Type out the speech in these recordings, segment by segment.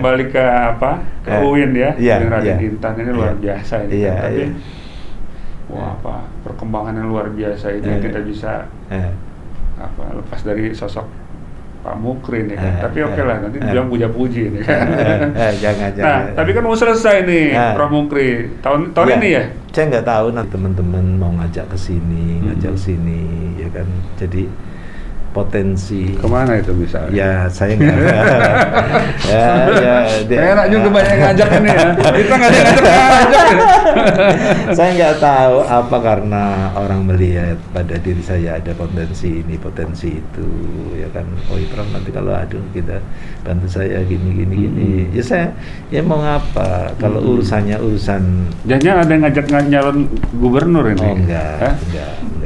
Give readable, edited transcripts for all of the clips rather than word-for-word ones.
balik ke apa? Ke UIN ya, Iya, dengan Raden iya. Intan ini luar Iya. biasa ini. Iya, Tapi iya. wah apa perkembangan yang luar biasa itu yang kita bisa apa lepas dari sosok Pak Mukrin ya kan. Tapi oke lah nanti bilang puja-puji ini kan. Jangan. Nah, tapi kan mau selesai nih Prof Mukri tahun Ya, ini ya. Saya nggak tahu nanti teman-teman mau ngajak ke sini, ya kan. Jadi potensi kemana itu misalnya? Ya saya nggak. Enak juga banyak yang ngajak ini ya. Kita nggak ada ngajak. Saya nggak tahu apa karena orang melihat pada diri saya ada potensi ini, potensi itu, ya kan. Oh Prof nanti kalau aduh kita bantu saya gini. Ya saya mau ngapa? Kalau urusannya urusan. Jangan ada yang ngajak nyalon gubernur ini. Oh enggak.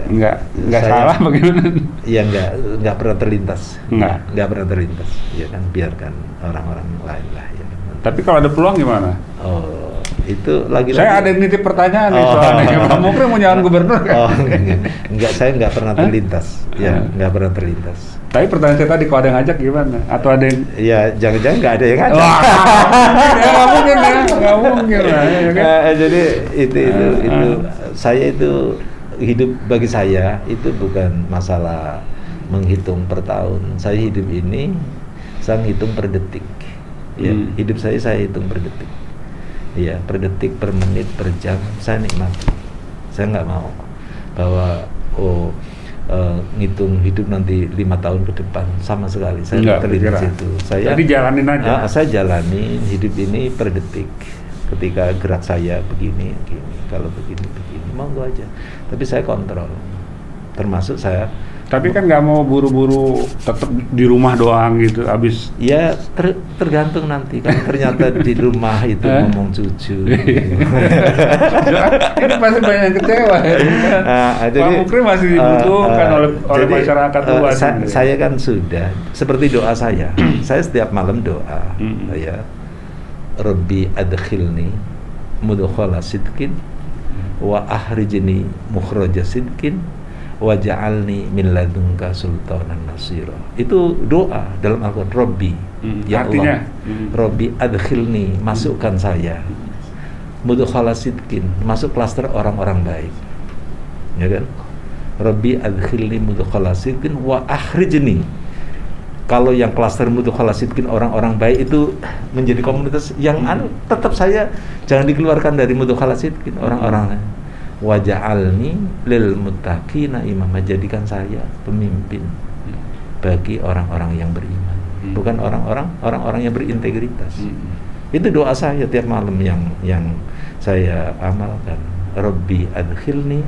Enggak salah bagaimana? Iya nggak pernah terlintas. Nggak pernah terlintas. Ya kan biarkan orang-orang lain lah ya. Tapi kalau ada peluang gimana? Oh, itu lagi. Saya ada nitip pertanyaan nih soalnya. Pak Mukri mau nyalon gubernur kan? Oh, enggak, saya nggak pernah terlintas. Ya, nggak pernah terlintas. Tapi pertanyaan saya tadi kalau ada yang ngajak gimana? Atau ada yang? Ya, jangan-jangan nggak ada yang ngajak. Wah, nggak mungkin ya, nggak mungkin lah. Ya, kan? Jadi itu saya itu hidup bagi saya itu bukan masalah menghitung per tahun. Saya hidup ini saya hitung per detik. Ya, hidup saya hitung per detik. Ya, per detik, per menit, per jam saya nikmati. Saya nggak mau bahwa ngitung hidup nanti 5 tahun ke depan sama sekali. Saya nggak terlintas itu. Jadi jalanin aja. Saya jalanin hidup ini per detik. Ketika gerak saya begini, kalau begini, monggo aja. Tapi saya kontrol. Termasuk saya. Tapi kan nggak mau buru-buru tetap di rumah doang gitu, abis. Ya tergantung nanti kan ternyata di rumah itu ngomong cucu. Ini pasti banyak yang kecewa ya. Pak Mukri masih dibutuhkan oleh masyarakat luas. Saya kan sudah seperti doa saya. Saya setiap malam doa. Ya, Rabbi adkhilni mudkhala sidqin wa akhrijni mukhraja sidqin waj'alni min ladunka sultanan nasira. Itu doa dalam Al-Qur'an. Rabbi, ya artinya, Allah, Rabbi adkhilni, masukkan saya mudkhala sidqin, masuk klaster orang-orang baik. Ya kan? Rabbi adkhilni mudkhala sidqin wa akhrijni. Kalau yang klaster mudkhala sidqin orang-orang baik itu menjadi komunitas yang tetap saya jangan dikeluarkan dari mudkhala sidqin orang-orang waja'alni lil muttaqina imama, jadikan saya pemimpin bagi orang-orang yang beriman, bukan orang-orang yang berintegritas. Itu doa saya tiap malam yang saya amalkan. Rabbi adkhilni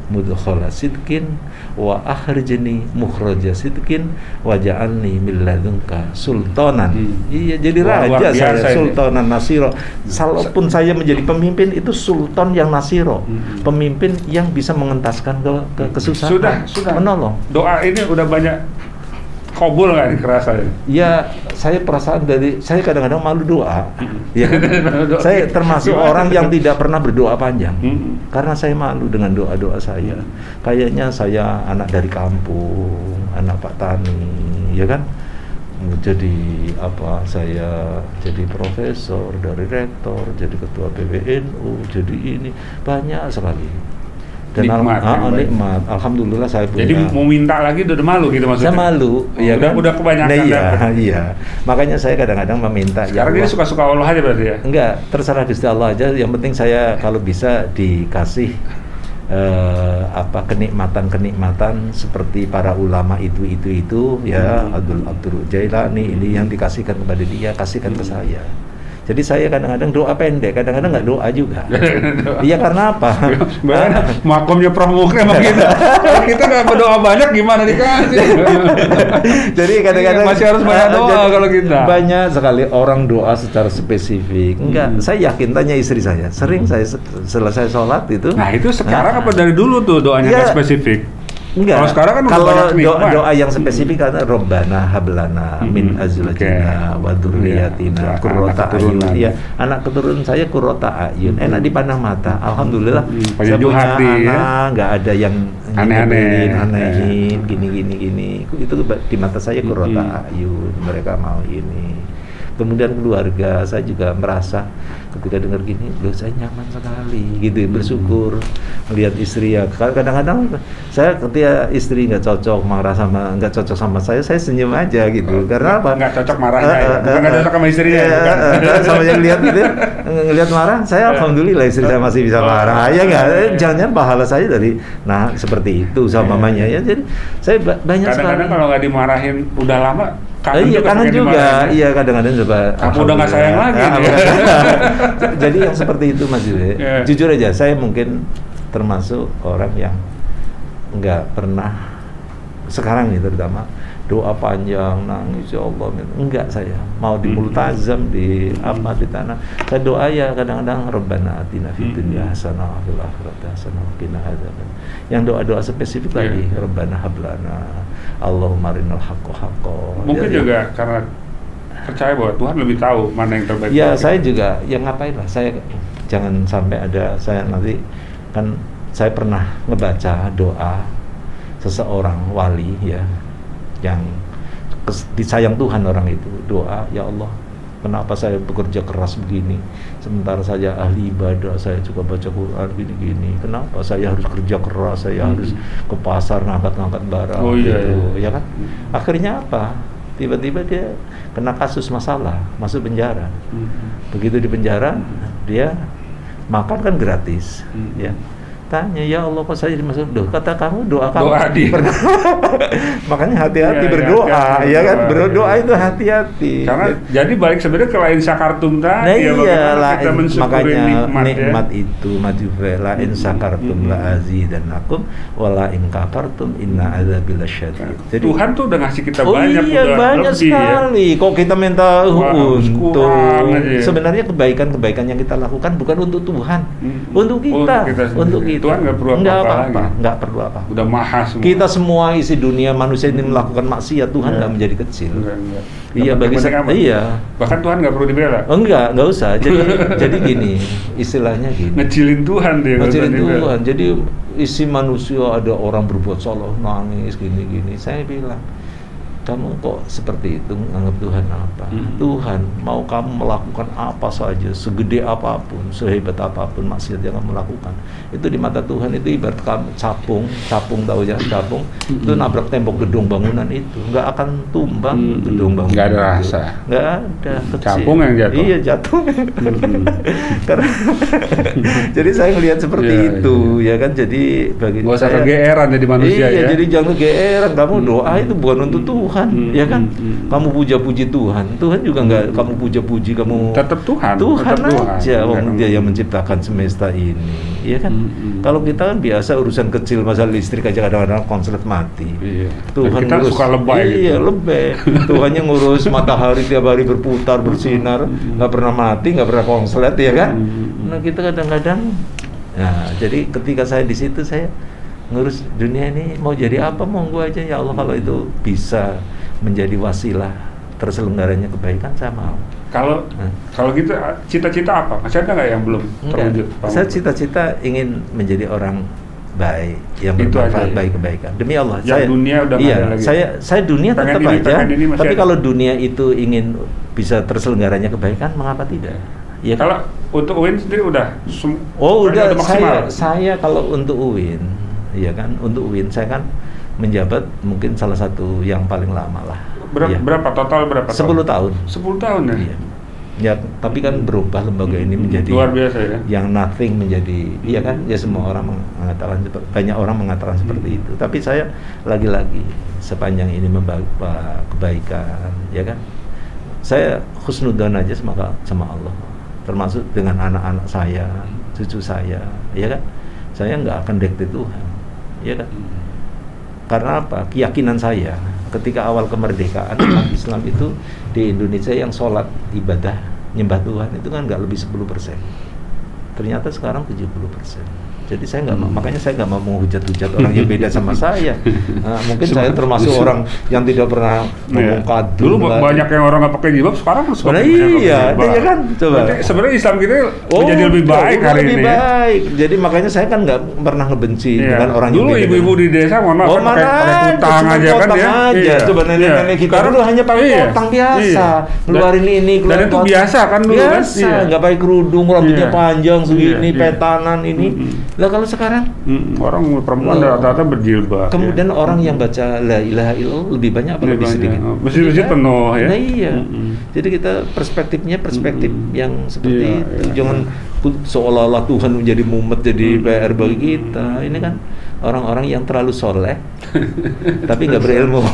mudkhala sidqin wa akhrijni mukhraja sidqin waj'alni min ladunka sultanan. Iya, jadi raja saya, sultanan nasiro. Walaupun saya menjadi pemimpin itu sultan yang nasiro, pemimpin yang bisa mengentaskan ke kesusahan, sudah menolong. Doa ini udah banyak kabul nggak kerasa ya? Ya, saya perasaan dari saya kadang-kadang malu doa. Ya kan? Saya termasuk orang yang tidak pernah berdoa panjang. Karena saya malu dengan doa-doa saya. Kayaknya saya anak dari kampung, anak Pak Tani, ya kan? Jadi apa? Saya jadi profesor, dari rektor, jadi ketua PBNU, jadi ini banyak sekali. Dan nikmat. Alhamdulillah saya punya. Jadi mau minta lagi udah malu gitu maksudnya? Saya malu, ya kan? Udah kebanyakan. Nah, iya. Makanya saya kadang-kadang meminta. Sekarang ya ini suka-suka Allah aja berarti ya? Enggak, terserah Gusti Allah aja. Yang penting saya kalau bisa dikasih kenikmatan seperti para ulama itu ya, Abdul Jailani ini yang dikasihkan kepada dia, kasihkan ke saya. Jadi saya kadang-kadang doa pendek, kadang-kadang nggak doa juga. Iya, karena apa? Makomnya Prof Mukri sama kita. Kalau kita nggak berdoa banyak gimana dikasih? Jadi kadang-kadang masih harus banyak doa kalau kita. Banyak sekali orang doa secara spesifik. Enggak, saya yakin, tanya istri saya. Sering saya selesai sholat itu. Nah itu sekarang apa dari dulu tuh doanya nggak spesifik? Enggak. Kalau sekarang kan kalau doa yang spesifik karena Robbana hablana min azwajina wa dzurriyyatina qurrata a'yun. Ya, anak keturunan saya qurrata a'yun, enak dipandang mata. Alhamdulillah saya punya hati, anak, enggak ada yang anehin gini. Itu di mata saya qurrata a'yun, mereka mau ini. Kemudian keluarga saya juga merasa ketika dengar gini, loh saya nyaman sekali gitu, bersyukur melihat istri ya. Kadang-kadang saya ketika istri nggak cocok sama saya senyum aja gitu. Karena apa? Nggak cocok marahnya ya, bukan nggak cocok sama istrinya. Sama yang lihat gitu, ngelihat marah, saya alhamdulillah istri saya masih bisa marah. Ya nggak, jangan pahala saya dari seperti itu sama mamanya ya. Jadi saya banyak sekali. Kadang-kadang kalau nggak dimarahin udah lama. Kangen juga, iya kadang-kadang coba. Kamu udah nggak sayang lagi. Jadi yang seperti itu Mas Yule, jujur aja, saya mungkin termasuk orang yang nggak pernah sekarang nih terutama doa panjang, nangis ya Allah, enggak saya mau di multazam di apa di tanah, saya doa ya kadang-kadang Rabbana atina fid dunya hasanah wa fil akhirati hasanah wa qina adzaban. Yang doa-doa spesifik tadi, Rabbana hablana, Allahumma arinal haqqo haqqo. Mungkin juga karena percaya bahwa Tuhan lebih tahu mana yang terbaik. Ya saya juga, ya ngapain lah, saya jangan sampai ada, saya nanti kan saya pernah ngebaca doa seseorang wali ya, yang disayang Tuhan orang itu, doa, ya Allah kenapa saya bekerja keras begini sementara saya ahli ibadah, saya juga baca Quran gini-gini, kenapa saya harus kerja keras, saya harus ke pasar ngangkat-ngangkat barang gitu, ya kan? Akhirnya apa? Tiba-tiba dia kena kasus masalah, masuk penjara. Begitu di penjara, dia makan kan gratis, ya. Tanya, ya Allah kok saya dimasuk, kata kamu doa kamu makanya hati-hati berdoa, ya kan, berdoa itu hati-hati. Karena jadi balik sebenarnya ke lain sakartum tadi, kita mensyukuri nikmat itu, la in sakartum la azidannakum wa la in kafartum inna adzabi lasyadid. Jadi Tuhan tuh udah ngasih kita banyak, banyak sekali. Kok kita minta untuk sebenarnya kebaikan-kebaikan yang kita lakukan bukan untuk Tuhan, untuk kita, untuk kita. Tuhan nggak perlu apa-apa, nggak perlu apa. Udah maha semua. Kita semua isi dunia manusia ini melakukan maksiat, Tuhan nggak menjadi kecil. Enggak. Iya bagi saya. Iya. Bahkan Tuhan nggak perlu dibela. Nggak usah. Jadi gini, istilahnya gini. Ngecilin Tuhan dia. Ngecilin Tuhan. Jadi isi manusia ada orang berbuat salah, nangis gini-gini. Saya bilang, kamu kok seperti itu menganggap Tuhan apa? Tuhan mau kamu melakukan apa saja, segede apapun, sehebat apapun maksiat yang kamu lakukan, itu di mata Tuhan itu ibarat kamu capung tahu ya, capung itu nabrak tembok gedung bangunan itu nggak akan tumbang gedung bangunan. Nggak ada rasa. Nggak ada. Capung yang jatuh. Iya jatuh. Karena jadi saya melihat seperti itu, ya kan. Jadi bagi nggak usah kegeeran jadi manusia ya. Iya, jadi jangan kegeeran. Kamu doa itu bukan untuk Tuhan. Ya kan, kamu puja-puji Tuhan juga nggak kamu puja-puji, kamu tetap Tuhan aja, dia yang menciptakan semesta ini, ya kan. Kalau kita kan biasa urusan kecil, masalah listrik aja kadang-kadang konslet mati. Tuhan kita ngurus, suka lebay lebay. Tuhannya ngurus matahari tiap hari berputar bersinar, nggak pernah mati, nggak pernah konslet, ya kan. Nah kita kadang-kadang, nah jadi ketika saya di situ saya ngurus dunia ini mau jadi apa, monggo aja ya Allah, kalau itu bisa menjadi wasilah terselenggaranya kebaikan saya mau. Kalau gitu cita-cita apa? Masih ada nggak yang belum terwujud? Saya cita-cita ingin menjadi orang baik yang bermanfaat, baik kebaikan demi Allah. Yang saya dunia udah iya, lagi. Saya dunia tetap aja. Tapi kalau dunia itu ingin bisa terselenggaranya kebaikan, mengapa tidak? Ya, kalau untuk UIN sendiri udah maksimal. Saya kalau untuk UIN, iya kan, untuk UIN saya kan menjabat mungkin salah satu yang paling lama lah. Berapa total berapa 10 tahun. 10 tahun ya? Iya. Ya, tapi kan berubah lembaga ini menjadi luar biasa ya. Yang nothing menjadi, iya kan? Ya semua orang mengatakan, banyak orang mengatakan seperti itu. Tapi saya lagi-lagi sepanjang ini membawa kebaikan, ya kan? Saya husnudzon aja sama Allah. Termasuk dengan anak-anak saya, cucu saya, ya kan? Saya nggak akan dikte Tuhan, ya kan? Karena apa? Keyakinan saya ketika awal kemerdekaan umat Islam itu di Indonesia yang sholat ibadah nyembah Tuhan itu kan nggak lebih 10%. Ternyata sekarang 70%. Jadi saya nggak makanya saya nggak mau menghujat-hujat orang yang beda sama saya. Mungkin saya termasuk orang yang tidak pernah ngomong kadung. Dulu banyak yang orang nggak pakai jilbab, sekarang iya kan, coba. Sebenarnya Islam kita menjadi lebih baik hari ini. Lebih baik. Jadi makanya saya kan nggak pernah ngebenci dengan orang yang beda. Dulu ibu-ibu di desa mohon maaf pakai kutang aja kan ya. Coba nenek-nenek kita dulu hanya pakai kutang biasa, keluarin ini, dan itu biasa kan dulu kan. Biasa, nggak pakai kerudung, rambutnya panjang segini, petanan ini. Lah kalau sekarang orang perempuan rata-rata berjilbab. Kemudian orang yang baca la ilaha illallah lebih banyak apa lebih sedikit? Masjid penuh ya. Nah iya. Jadi kita perspektifnya perspektif yang seperti itu. Jangan seolah-olah Tuhan menjadi mumet jadi PR bagi kita. Ini kan orang-orang yang terlalu soleh tapi nggak berilmu.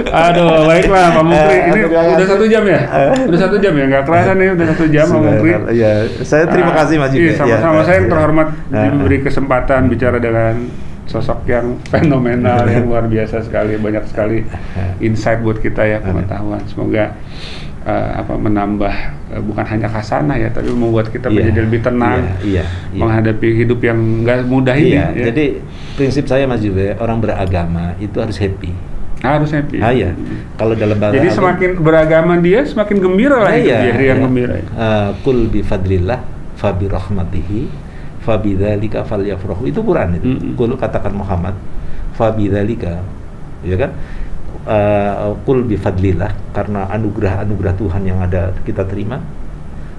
Aduh, baiklah Pak Mukri. Ini udah 1 jam ya? Udah 1 jam ya? Nggak kerasa nih udah 1 jam Pak Mukri. Iya, saya terima kasih Mas Juga. Sama-sama, saya yang terhormat diberi kesempatan bicara dengan sosok yang fenomenal, yang luar biasa sekali, banyak sekali insight buat kita ya, pengetahuan. Semoga menambah bukan hanya khasanah ya, tapi membuat kita menjadi lebih tenang menghadapi hidup yang nggak mudah ini. Ya. Jadi prinsip saya Mas Juga, orang beragama itu harus happy. Harus happy. Iya. Kalau dalam bahasa jadi semakin beragama dia, semakin gembira lah dia yang gembira. Qul bi fadlillah fa bi rahmatihi fa bidzalika falyafrahu. Itu Quran itu. Qul katakan Muhammad fa bidzalika, ya kan? Qul bi fadlillah, karena anugerah Tuhan yang ada kita terima,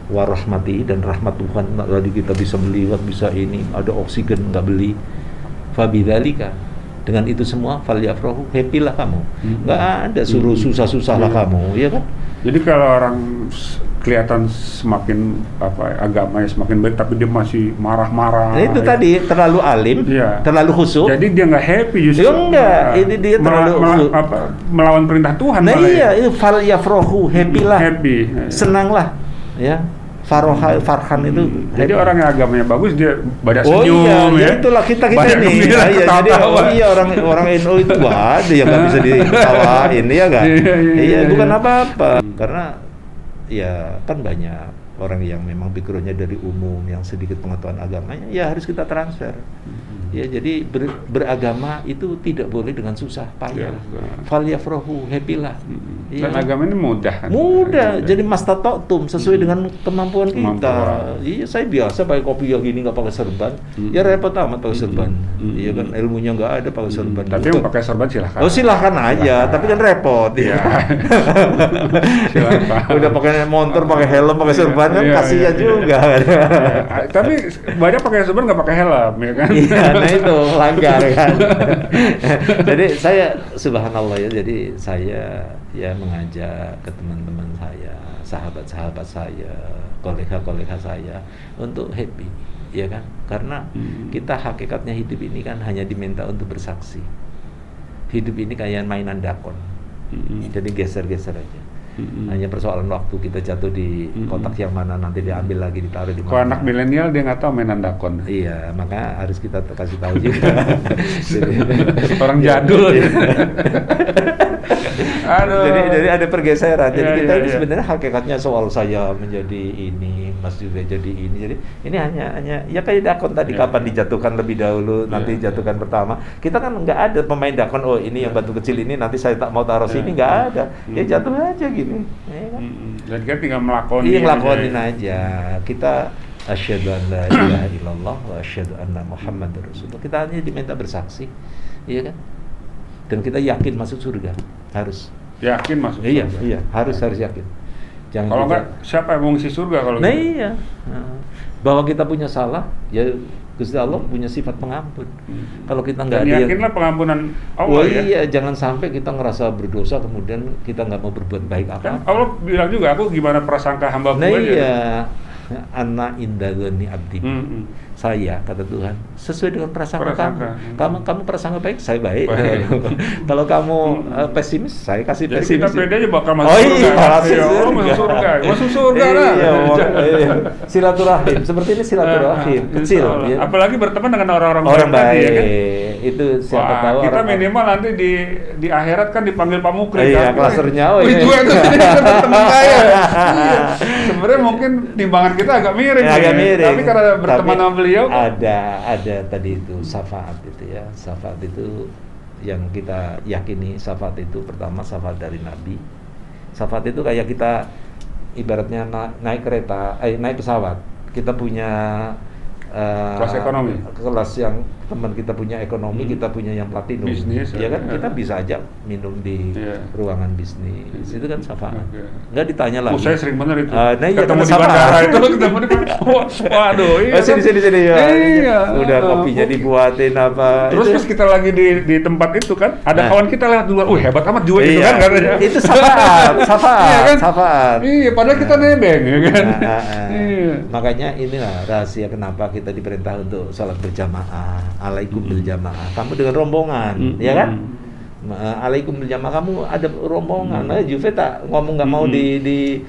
wa rahmatihi, dan rahmat Tuhan tadi kita bisa melihat, bisa ini, ada oksigen nggak beli, fa bidzalika, dengan itu semua falyafrahu, happy lah kamu. Nggak ada suruh susah-susah lah kamu, ya kan? Jadi kalau orang kelihatan semakin agamanya semakin baik tapi dia masih marah-marah. Nah, itu tadi terlalu alim, terlalu khusyuk. Jadi dia nggak happy justru. Enggak, ini dia terlalu melawan perintah Tuhan. Nah iya, itu falyafrahu, happy lah. Senanglah, ya. Farhan itu. Jadi orang yang agamanya bagus dia banyak senyum ya. Itulah kita nih. Jadi orang NU itu ada yang nggak bisa diketawain ya kan? Iya, bukan apa-apa. Karena ya kan banyak orang yang memang pikirannya dari umum, yang sedikit pengetahuan agamanya, ya harus kita transfer. Ya, jadi beragama itu tidak boleh dengan susah payah. Falyafrahu, happy lah. Dan agama ini mudah kan? Mudah. Jadi mastata'tum, sesuai dengan kemampuan kita. Iya, saya biasa pakai kopi yang gini nggak pakai serban. Ya repot amat pakai serban. Iya kan, ilmunya nggak ada pakai serban. Tapi yang pakai serban silahkan. Oh silahkan aja, tapi kan repot. Iya. Udah pakai motor, pakai helm, pakai serban kan kasihan juga. Tapi banyak pakai serban nggak pakai helm, ya kan? Nah itu langgar kan. Jadi saya subhanallah ya, jadi saya ya mengajak ke teman-teman saya, sahabat-sahabat saya, kolega-kolega saya untuk happy, ya kan? Karena kita hakikatnya hidup ini kan hanya diminta untuk bersaksi. Hidup ini kayak mainan dakon. Jadi geser-geser aja. Hanya persoalan waktu kita jatuh di kotak yang mana, nanti diambil lagi, ditaruh di mana. Kalau anak milenial dia nggak tahu mainan dakon. Iya, maka harus kita kasih tahu juga. Orang jadul. Aduh. Jadi ada pergeseran. Jadi kita ini sebenarnya hakikatnya soal saya menjadi ini, Mas juga jadi ini. Jadi ini hanya ya kayak dakon tadi, kapan dijatuhkan lebih dahulu, nanti jatuhkan pertama. Kita kan nggak ada pemain dakon. Oh ini yang batu kecil ini nanti saya tak mau taruh sini, nggak ada. Ya jatuh aja gini. Ya kan? Dan kita tinggal melakonin. Iya, ngelakonin aja. Kita asyhadu an la ilaha illallah wa asyhadu anna Muhammadar Rasulullah. Kita hanya diminta bersaksi, iya kan? Dan kita yakin masuk surga, harus. Yakin masuk surga. Iya, harus yakin. Jangan kalau enggak, siapa yang mau ngisi surga kalau gitu? Iya. Bahwa kita punya salah, ya Gusti Allah punya sifat pengampun. Kalau kita nggak ada, yakinlah pengampunan Allah. Iya, jangan sampai kita ngerasa berdosa kemudian kita nggak mau berbuat baik apa. Kan Allah bilang juga, aku gimana prasangka hamba-Ku aja. Iya. Anna inda dzanni abdi. Saya, kata Tuhan, sesuai dengan prasangka kamu. Kamu prasangka baik, saya baik. Kalau kamu pesimis, saya kasih jadi pesimis. Jadi kita pede aja bakal masuk surga. Masuk surga lah. Silaturahim, seperti ini silaturahim kecil. Ya. Apalagi berteman dengan orang-orang baik. Ya, kan? Itu siapa tahu. Kita minimal nanti di akhirat kan dipanggil Pak Mukri. Iya, klasernya. Itu teman saya. Sebenarnya mungkin timbangan kita agak miring. Agak miring. Tapi karena berteman sama beliau, beliau ada tadi itu syafaat itu ya. Syafaat itu yang kita yakini, syafaat itu pertama syafaat dari Nabi. Syafaat itu kayak kita ibaratnya naik kereta, naik pesawat. Kita punya kelas ekonomi, kelas yang teman kita punya ekonomi, kita punya yang platinum, bisnis, ya kan, kita bisa aja minum di ruangan bisnis, itu kan syafaat, nggak ditanya lagi. Saya sering bener itu, nah iya, ketemu di bandara itu, ketemu di waduh, iya, sini ya, iya, udah kopinya dibuatin apa. Terus pas kita lagi di tempat itu kan, ada kawan kita lewat luar, hebat amat juga itu kan katanya. Itu syafaat. Iya, padahal kita nebeng, ya kan. Makanya inilah rahasia kenapa kita diperintah untuk sholat berjamaah, alaikum berjamaah. Kamu dengan rombongan, ya kan? Alaikum berjamaah, kamu ada rombongan. Nah, Juve tak ngomong nggak mau di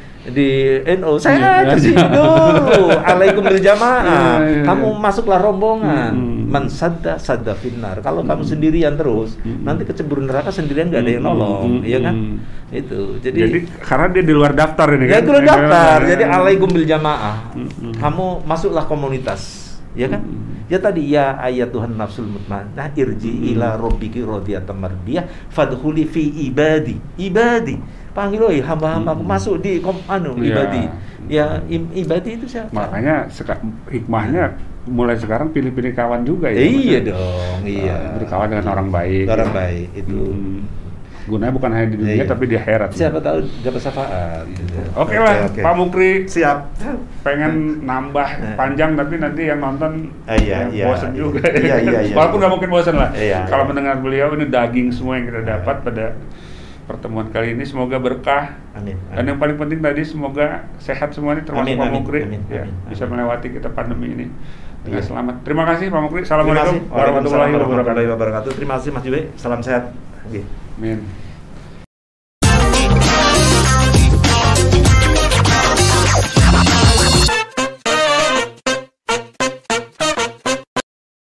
NO, saya ke sini dulu. Alaikum berjamaah, kamu masuklah rombongan. Man sadda finnar. Kalau kamu sendirian terus, nanti kecebur neraka sendirian, nggak ada yang nolong, ya kan? Itu. Jadi karena dia di luar daftar ini kan. Ya, di luar daftar. Jadi alaikum berjamaah. Kamu masuklah komunitas, ya kan? Ya tadi ya ayat Tuhan nafsul mutmainnah irji ila rabbiki radiyatan mardiyah fadkhuli fi ibadi. Panggil oi hamba-hambaku masuk di ibadi. Ya ibadi itu siapa? Makanya hikmahnya mulai sekarang pilih-pilih kawan juga ya. Iya dong, iya. Berkawan dengan orang baik. Orang baik itu. Gunanya bukan hanya di dunia tapi di akhirat. Siapa tahu dapat syafaat. Oke lah, Pak Mukri. Siap. Pengen nambah panjang tapi nanti yang nonton bosan juga. Iya. Walaupun nggak mungkin bosan lah. Kalau iya. mendengar beliau ini daging semua yang kita dapat pada pertemuan kali ini, semoga berkah. Amin. Dan yang paling penting tadi semoga sehat semuanya termasuk Pak Mukri. Bisa melewati kita pandemi ini dengan selamat. Terima kasih Pak Mukri. Assalamualaikum warahmatullahi wabarakatuh. Terima kasih Mas Juwe. Salam sehat. Amin.